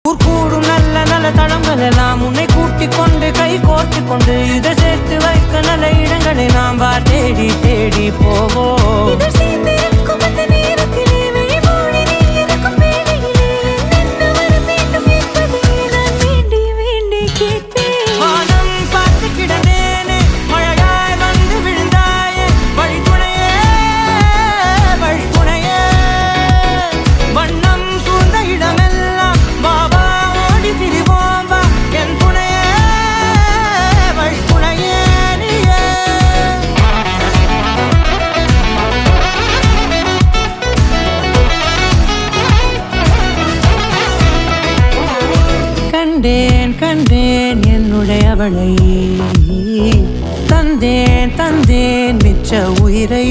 கூடும் நல்ல நல்ல தளங்கள் எல்லாம் உன்னை கூட்டிக் கொண்டு கை கோர்த்து கொண்டு இதை சேர்த்து வைக்க நல்ல இடங்களை நாம் தேடி தேடி போவோம். கண்டேன் கண்டேன் என்னுடையவளை, தந்தேன் தந்தேன் மிச்ச உயிரை.